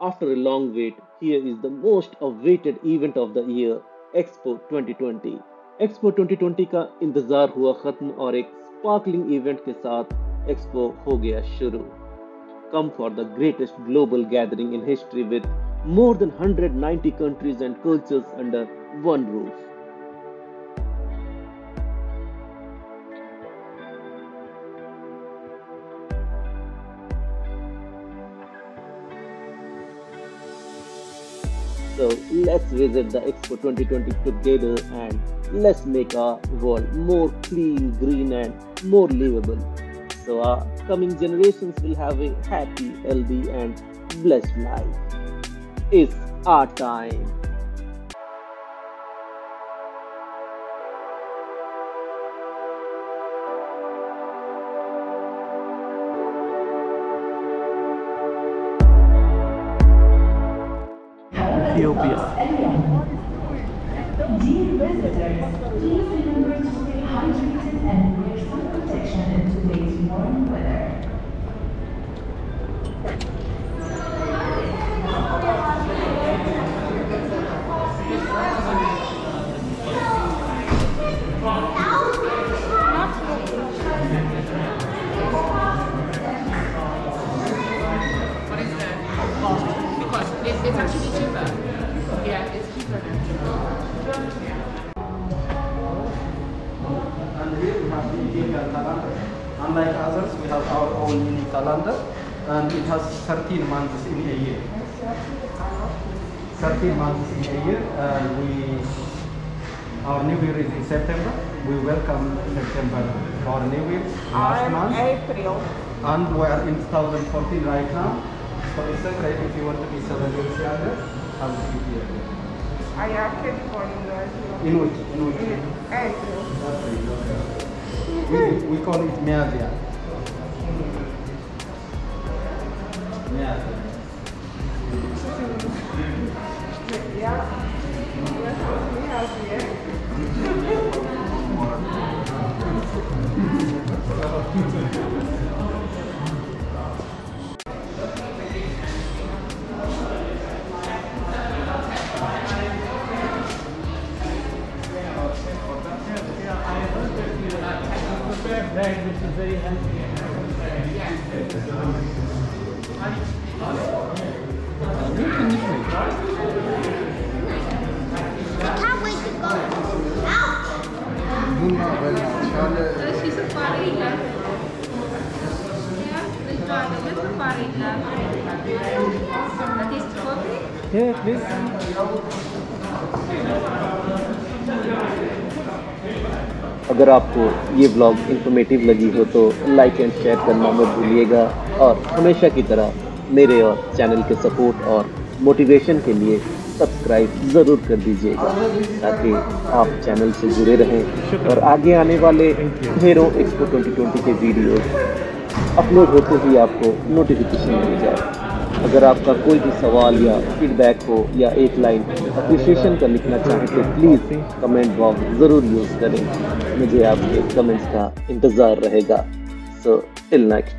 After a long wait, here is the most awaited event of the year, Expo 2020. Expo 2020 का इंतजार हुआ खत्म और एक स्पार्कलिंग इवेंट के साथ एक्सपो हो गया शुरू. Come for the greatest global gathering in history with more than 190 countries and cultures under one roof. So let's visit the Expo 2020 together and let's make our world more clean, green and more livable. So our coming generations will have a happy, healthy and blessed life. It's our time. Ethiopia. Dear visitors, please remember to stay hydrated and wear sun protection in today's warm weather. It's actually cheaper. Yeah, it's cheaper. And here we have the Ethiopian calendar. Unlike others, we have our own unique calendar, and it has 13 months in a year. 13 months in a year. Our New Year is in September. We welcome September for New Year last month. April. And we are in 2014 right now. So it's separate if you want to be 7 years younger. And 50 years younger. I actually born in Brazil. In which? April. We call it Miazia. Miazia. Yeah. You're supposed to be healthy, Bread, which is very healthy. I can't wait to go. Out! She's a farina. Yeah, the daughter with the farina. That is coffee. Yeah, please. अगर आपको ये vlog informative लगी हो तो like and share करना मत भूलिएगा और हमेशा की तरह मेरे और चैनल के सपोर्ट और मोटिवेशन के लिए सब्सक्राइब ज़रूर कर दीजिएगा ताकि आप चैनल से जुड़े रहें और आगे आने वाले ढेरों एक्सपो 2020 के वीडियोस अपलोड होते ही आपको नोटिफिकेशन मिल जाए. अगर आपका कोई भी सवाल या फीडबैक हो या एक लाइन अप्रिशिएशन का लिखना चाहें तो प्लीज़ कमेंट बॉक्स ज़रूर यूज़ करें. मुझे आपके कमेंट्स का इंतज़ार रहेगा. So till next.